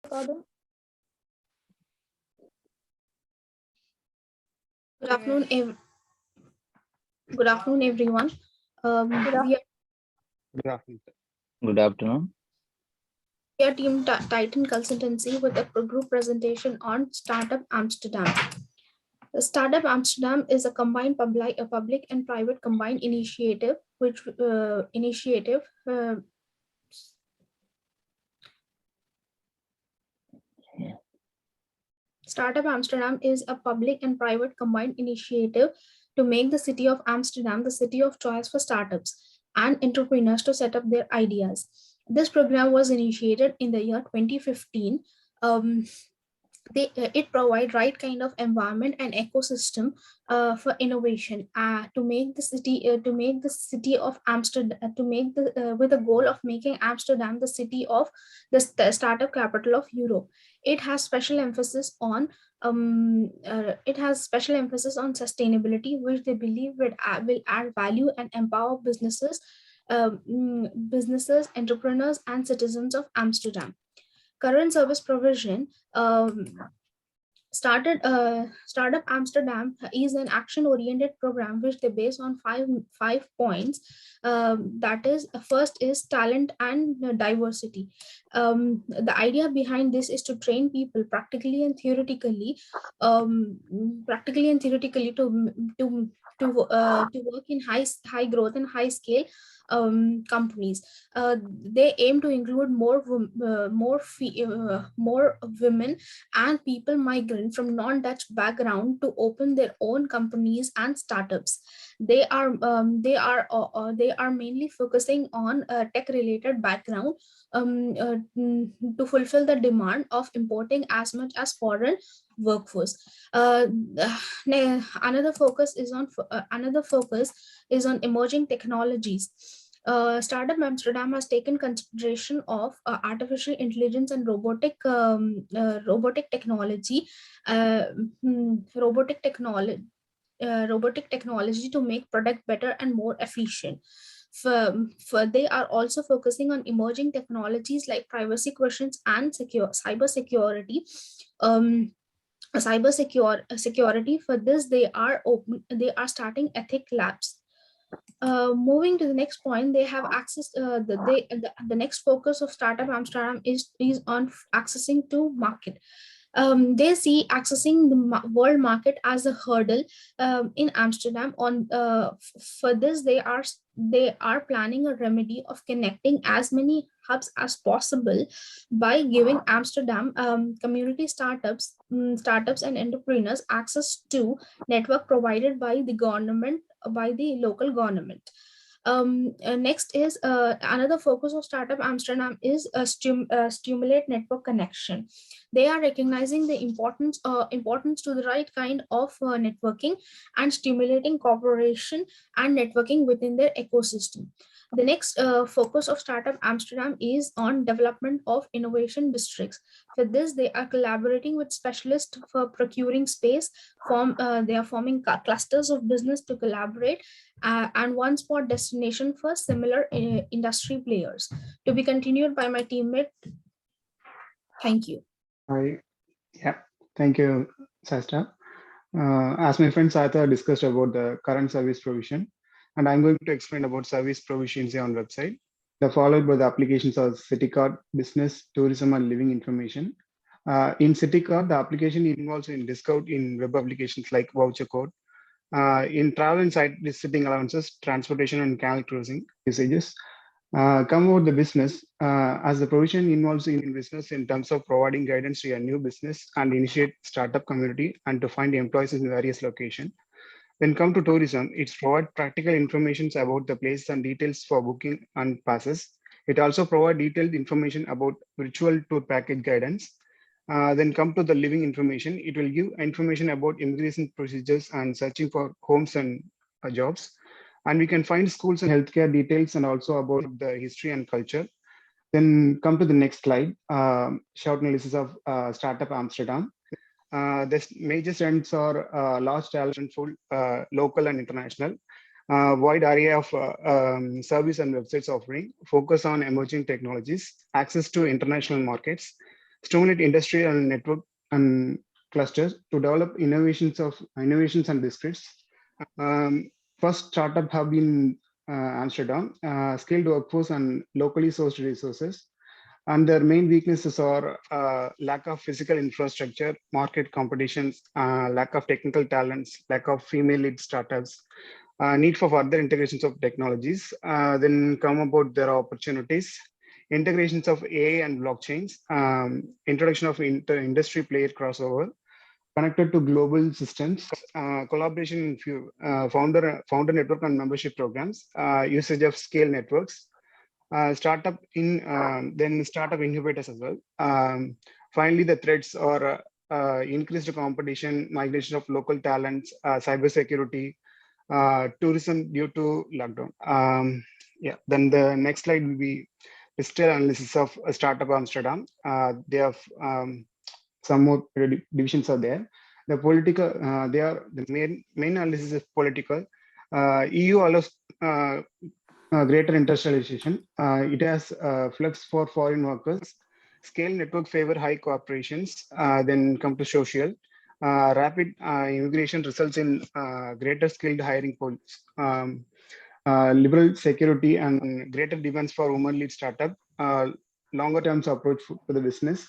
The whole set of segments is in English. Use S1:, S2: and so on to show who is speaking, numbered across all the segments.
S1: Recording.
S2: Good afternoon, good afternoon, everyone.
S1: Good
S2: We are,
S3: Good afternoon.
S4: Good afternoon.
S2: we are Team Titan Consultancy with a group presentation on Startup Amsterdam. The Startup Amsterdam is a public and private combined initiative, which Startup Amsterdam is a public and private combined initiative to make the city of Amsterdam the city of choice for startups and entrepreneurs to set up their ideas. This program was initiated in the year 2015. Um, it provide right kind of environment and ecosystem for innovation to make the city of Amsterdam to make the with the goal of making Amsterdam the city of the startup capital of Europe. It has special emphasis on sustainability, which they believe will add value and empower businesses, entrepreneurs, and citizens of Amsterdam. Current service provision. Startup Amsterdam is an action-oriented program which they base on five points. That is, first is talent and diversity. The idea behind this is to train people practically and theoretically to work in high growth and high scale companies. They aim to include more women and people migrant from non-Dutch background to open their own companies and startups. They are mainly focusing on tech-related background to fulfill the demand of importing as much as foreign workforce. Another focus is on emerging technologies. Startup Amsterdam has taken consideration of artificial intelligence and robotic technology, uh, robotic technology. Robotic technology to make product better and more efficient. They are also focusing on emerging technologies like privacy questions and cyber security. Security. For this, they are starting ethic labs. Moving to the next point, they have access. The next focus of Startup Amsterdam is on accessing to market. They see accessing the world market as a hurdle in Amsterdam. For this, they are planning a remedy of connecting as many hubs as possible by giving Amsterdam community startups and entrepreneurs access to network provided by the local government. Next is another focus of Startup Amsterdam is stimulate network connection. They are recognizing the importance to the right kind of networking and stimulating cooperation and networking within their ecosystem. The next focus of Startup Amsterdam is on development of innovation districts. For this, they are collaborating with specialists for procuring space. They are forming clusters of business to collaborate and one spot destination for similar industry players. To be continued by my teammate. Thank you.
S3: Thank you, Sastra. As my friend Satha discussed about the current service provision, and I'm going to explain about service provisions on website. The followed by the applications of city card, business, tourism, and living information. In city card, the application involves in discount in web applications like voucher code. In travel and site visiting allowances, transportation and canal cruising usages. Come about the business, as the provision involves in business in terms of providing guidance to a new business and initiate startup community and to find employees in various locations. When come to tourism, it's provide practical information about the place and details for booking and passes. It also provide detailed information about virtual tour package guidance. Then come to the living information. It will give information about immigration procedures and searching for homes and jobs. And we can find schools and healthcare details and also about the history and culture. Then come to the next slide, short analysis of Startup Amsterdam. The major strengths are large talent pool, local and international, wide array of service and websites offering, focus on emerging technologies, access to international markets, stimulate industry and network and clusters to develop innovations and discretes. First startup hub in Amsterdam, skilled workforce and locally sourced resources. And their main weaknesses are lack of physical infrastructure, market competitions, lack of technical talents, lack of female lead startups, need for further integrations of technologies. Then come about their opportunities, integrations of AI and blockchains, introduction of industry player crossover, connected to global systems, collaboration in founder network and membership programs, usage of scale networks, then startup incubators as well. Finally, the threats are increased competition, migration of local talents, cybersecurity, tourism due to lockdown. Yeah, then the next slide will be digital analysis of Startup Amsterdam. They have some more divisions are there. The political, they are the main analysis is political. EU allows greater industrialization. It has flux for foreign workers. Scale network favor high corporations. Then come to social. Rapid immigration results in greater skilled hiring pools. Liberal security and greater demands for women-led startup. Longer term approach to the business.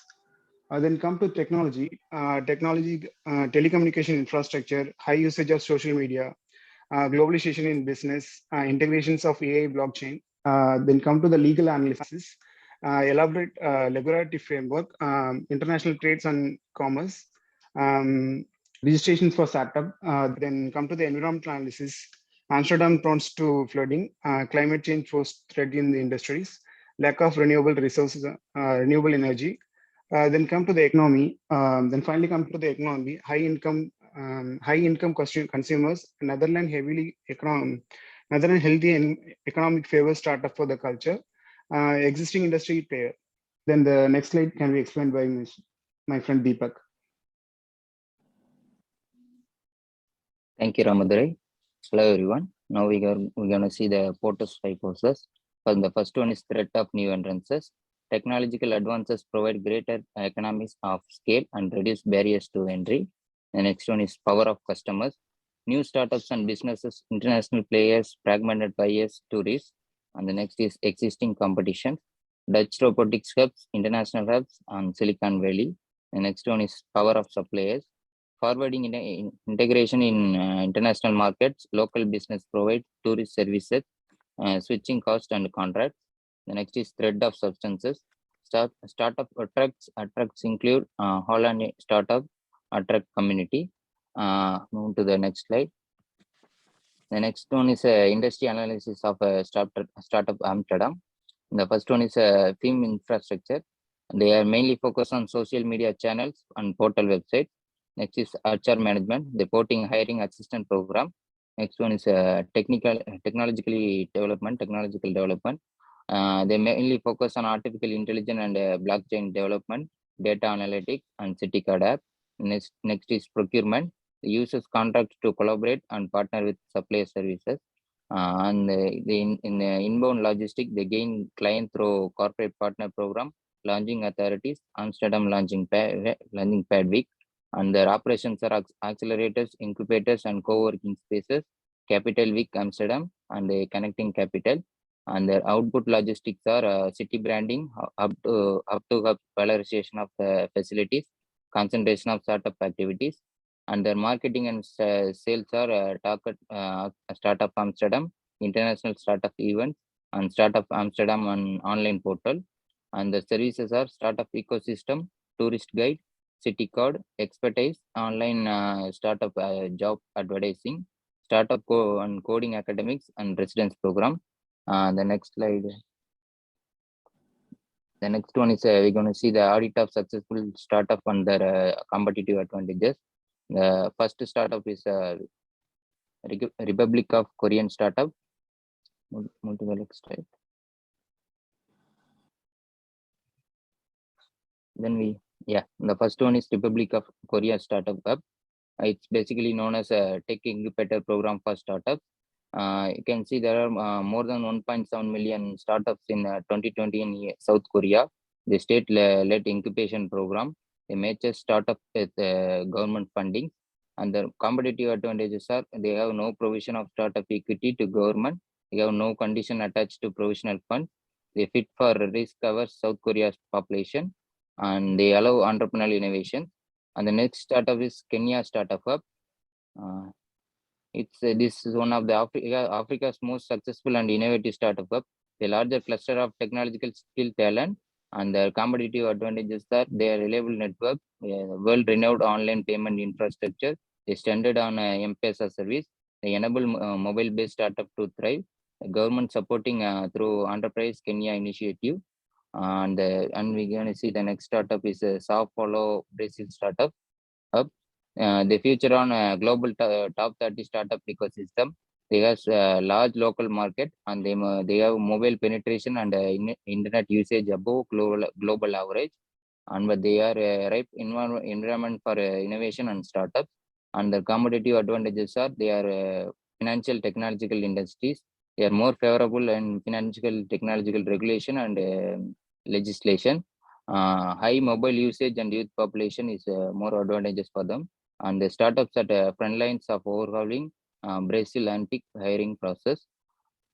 S3: Then come to technology. Telecommunication infrastructure, high usage of social media, globalization in business, integrations of AI blockchain. Then come to the legal analysis, elaborate regulatory framework, international trades and commerce, registrations for startup. Then come to the environmental analysis. Amsterdam prone to flooding, climate change pose threat in the industries, lack of renewable resources, renewable energy. Then come to the economy. Then finally come to the economy. High income consumers. Netherlands healthy and economic favor startup for the culture. Existing industry player. Then the next slide can be explained by my friend Deepak.
S1: Thank you, Ramadurai. Hello, everyone. Now we're going to see the Porter's hypothesis. The first one is threat of new entrances. Technological advances provide greater economies of scale and reduce barriers to entry. The next one is power of customers. New startups and businesses, international players, fragmented buyers, tourists. And the next is existing competition. Dutch robotics hubs, international hubs, and Silicon Valley. The next one is power of suppliers. Forwarding integration in international markets, local business provide tourist services, switching cost and contracts. The next is thread of substances. Startup attracts include Holland startup attract community. Move to the next slide. The next one is industry analysis of startup Amsterdam. The first one is film infrastructure. They are mainly focused on social media channels and portal websites. Next is HR management, reporting hiring assistant program. Next one is technological development. They mainly focus on artificial intelligence and blockchain development, data analytics, and city card app. Next is procurement. The users contract to collaborate and partner with supplier services. In the inbound logistics, they gain client through corporate partner program, launching authorities, Amsterdam launching pad week. And their operations are accelerators, incubators, and co-working spaces, Capital Week Amsterdam, and the connecting capital. And their output logistics are city branding, up to hub valorization of the facilities, concentration of startup activities. And their marketing and sales are Startup Amsterdam, international startup events, and Startup Amsterdam on online portal. And the services are startup ecosystem, tourist guide, city card, expertise, online startup job advertising, startup and coding academics, and residence program. The next slide. The next one is we're going to see the audit of successful startup and their competitive advantages. The first startup is Republic of Korean startup. Move to the next slide. Then the first one is Republic of Korea Startup Hub. It's basically known as a tech incubator program for startups. You can see there are more than 1.7 million startups in 2020 in South Korea. The state-led incubation program, a major startup with government funding, and the competitive advantages are they have no provision of startup equity to government. They have no condition attached to provisional fund. They fit for risk covers South Korea's population, and they allow entrepreneurial innovation. And the next startup is Kenya Startup Hub. This is one of the Africa's most successful and innovative startup hub. The larger cluster of technological skill talent and their competitive advantages that they are reliable network, world-renowned online payment infrastructure. They standard on M-Pesa service. They enable mobile-based startup to thrive. The government supporting through Enterprise Kenya initiative. And we're going to see the next startup is Sao Paulo Brazil startup hub. They feature on a global top 30 startup ecosystem. They have a large local market, and they have mobile penetration and internet usage above global average. And but they are a ripe environment for innovation and startups. And the competitive advantages are they are financial technological industries. They are more favorable in financial technological regulation and legislation. High mobile usage and youth population is more advantages for them. And the startups at front lines of overhauling Brazil antique hiring process.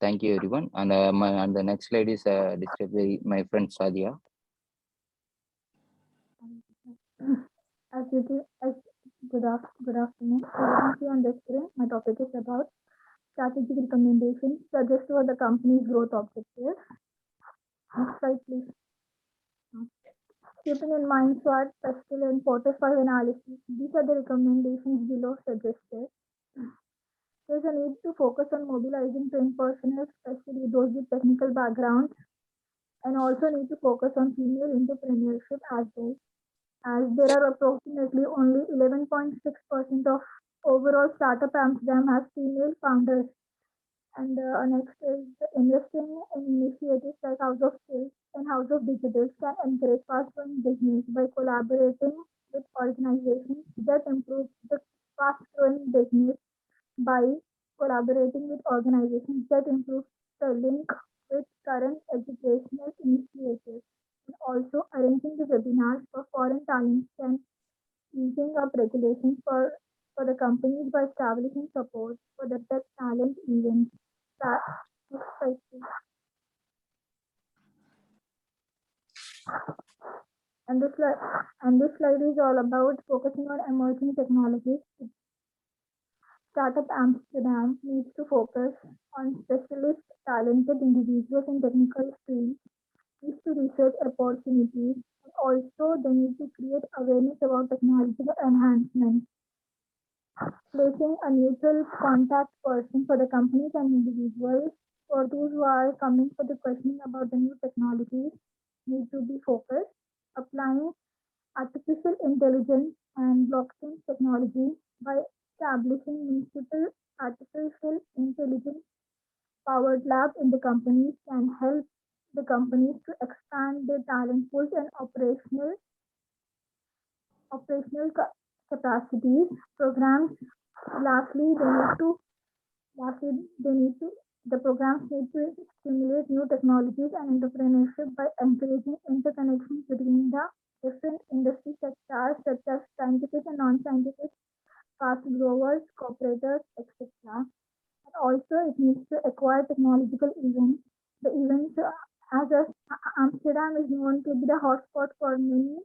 S1: Thank you, everyone. And the next slide is described by my friend Sadia.
S4: Good afternoon. As you can see on the screen, my topic is about strategic recommendations suggest for the company's growth objectives. Next slide, please. Keeping in mind SWOT, PESTEL, and Porter-5 analysis, these are the recommendations below suggested. There's a need to focus on mobilizing trained personnel, especially those with technical backgrounds, and also need to focus on female entrepreneurship as well, as there are approximately only 11.6% of overall startup Amsterdam has female founders. And next is investing in initiatives like House of Skills and House of Digitals can encourage fast-growing business by collaborating with organizations that improve the fast-growing business by collaborating with organizations that improve the link with current educational initiatives, and also arranging the webinars for foreign talents and easing up regulations for the companies by establishing support for the tech talent events. Next slide, please. And this slide is all about focusing on emerging technologies. Startup Amsterdam needs to focus on specialist, talented individuals in technical fields, needs to research opportunities, and also they need to create awareness about technological enhancements. Placing a neutral contact person for the companies and individuals for those who are coming for the questioning about the new technologies need to be focused. Applying artificial intelligence and blockchain technology by establishing municipal artificial intelligence powered lab in the companies can help the companies to expand their talent pools and operational capacities. Programs, lastly, the programs need to stimulate new technologies and entrepreneurship by encouraging interconnections between the different industry sectors such as scientific and non-scientific, fast growers, cooperators, etc. And also it needs to acquire technological events. The events Amsterdam is known to be the hotspot for many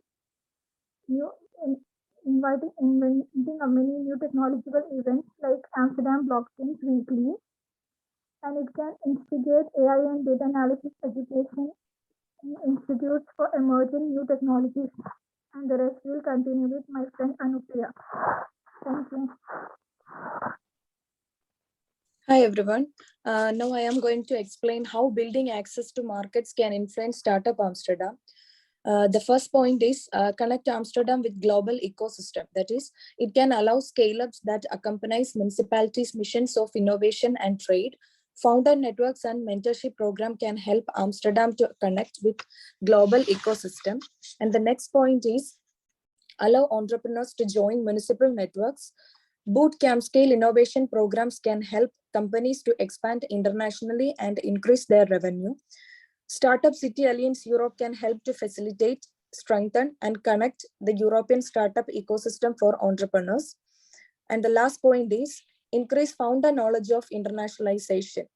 S4: inventing of many new technological events like Amsterdam Blockchain Weekly, and it can instigate AI and data analysis education in institutes for emerging new technologies. And the rest will continue with my friend Anupriya. Thank you.
S5: Hi everyone. Now I am going to explain how building access to markets can influence Startup Amsterdam. The first point is connect Amsterdam with global ecosystem. That is, it can allow scale-ups that accompanies municipalities' missions of innovation and trade. Founder networks and mentorship program can help Amsterdam to connect with global ecosystem. And the next point is allow entrepreneurs to join municipal networks. Bootcamp scale innovation programs can help companies to expand internationally and increase their revenue. Startup City Alliance Europe can help to facilitate, strengthen, and connect the European startup ecosystem for entrepreneurs. And the last point is increase founder knowledge of internationalization.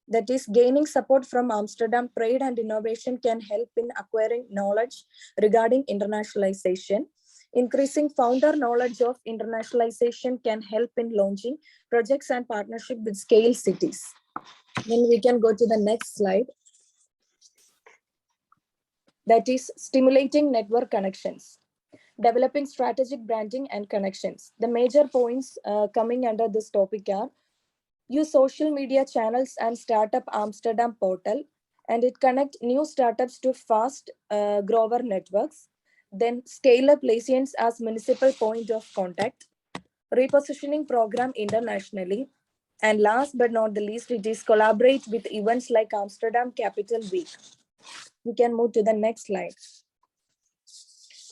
S5: That is, gaining support from Amsterdam Trade and Innovation can help in acquiring knowledge regarding internationalization. Increasing founder knowledge of internationalization can help in launching projects and partnership with scale cities. Then we can go to the next slide. That is stimulating network connections. Developing strategic branding and connections. The major points coming under this topic are use social media channels and Startup Amsterdam portal, and it connect new startups to fast grower networks. Then scale up Lasians as municipal point of contact. Repositioning program internationally. And last but not the least, it is collaborate with events like Amsterdam Capital Week. We can move to the next slide.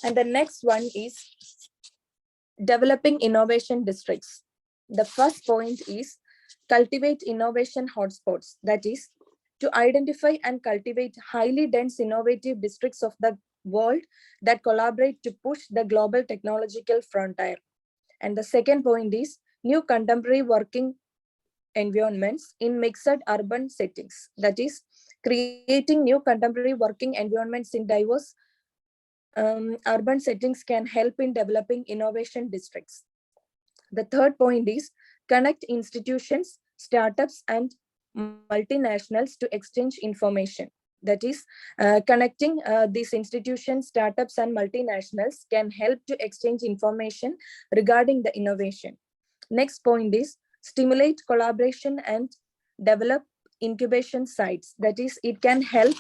S5: And the next one is developing innovation districts. The first point is cultivate innovation hotspots. That is, to identify and cultivate highly dense innovative districts of the world that collaborate to push the global technological frontier. And the second point is new contemporary working environments in mixed urban settings. That is, creating new contemporary working environments in diverse urban settings can help in developing innovation districts. The third point is connect institutions, startups, and multinationals to exchange information. That is, connecting these institutions, startups, and multinationals can help to exchange information regarding the innovation. Next point is stimulate collaboration and develop incubation sites. That is, it can help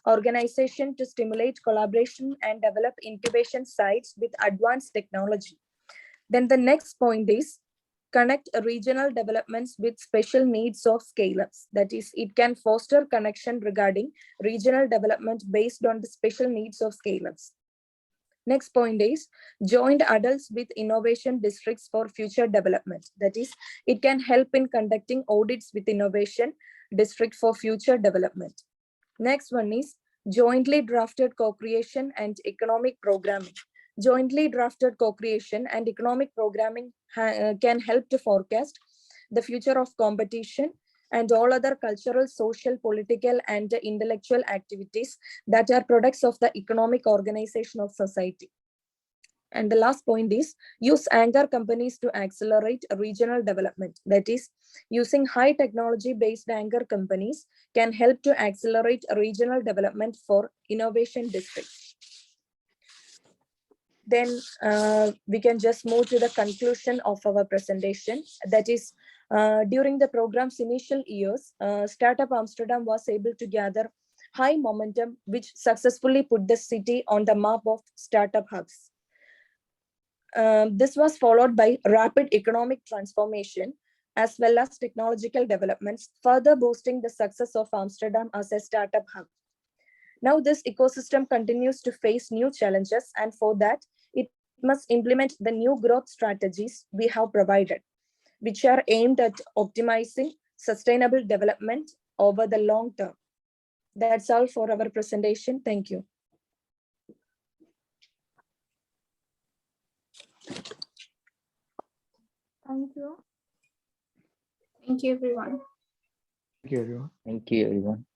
S5: organization to stimulate collaboration and develop incubation sites with advanced technology. Then the next point is connect regional developments with special needs of scale-ups. That is, it can foster connection regarding regional development based on the special needs of scale-ups. Next point is joint adults with innovation districts for future development. That is, it can help in conducting audits with innovation district for future development. Next one is jointly drafted co-creation and economic programming. Jointly drafted co-creation and economic programming can help to forecast the future of competition and all other cultural, social, political, and intellectual activities that are products of the economic organization of society. And the last point is use anchor companies to accelerate regional development. That is, using high technology based anchor companies can help to accelerate regional development for innovation districts. Then we can just move to the conclusion of our presentation. That is, during the program's initial years, Startup Amsterdam was able to gather high momentum, which successfully put the city on the map of startup hubs. This was followed by rapid economic transformation as well as technological developments, further boosting the success of Amsterdam as a startup hub. Now this ecosystem continues to face new challenges, and for that, it must implement the new growth strategies we have provided, which are aimed at optimizing sustainable development over the long term. That's all for our presentation. Thank you.
S4: Thank you.
S2: Thank you, everyone.
S3: Thank you, everyone.
S1: Thank you, everyone.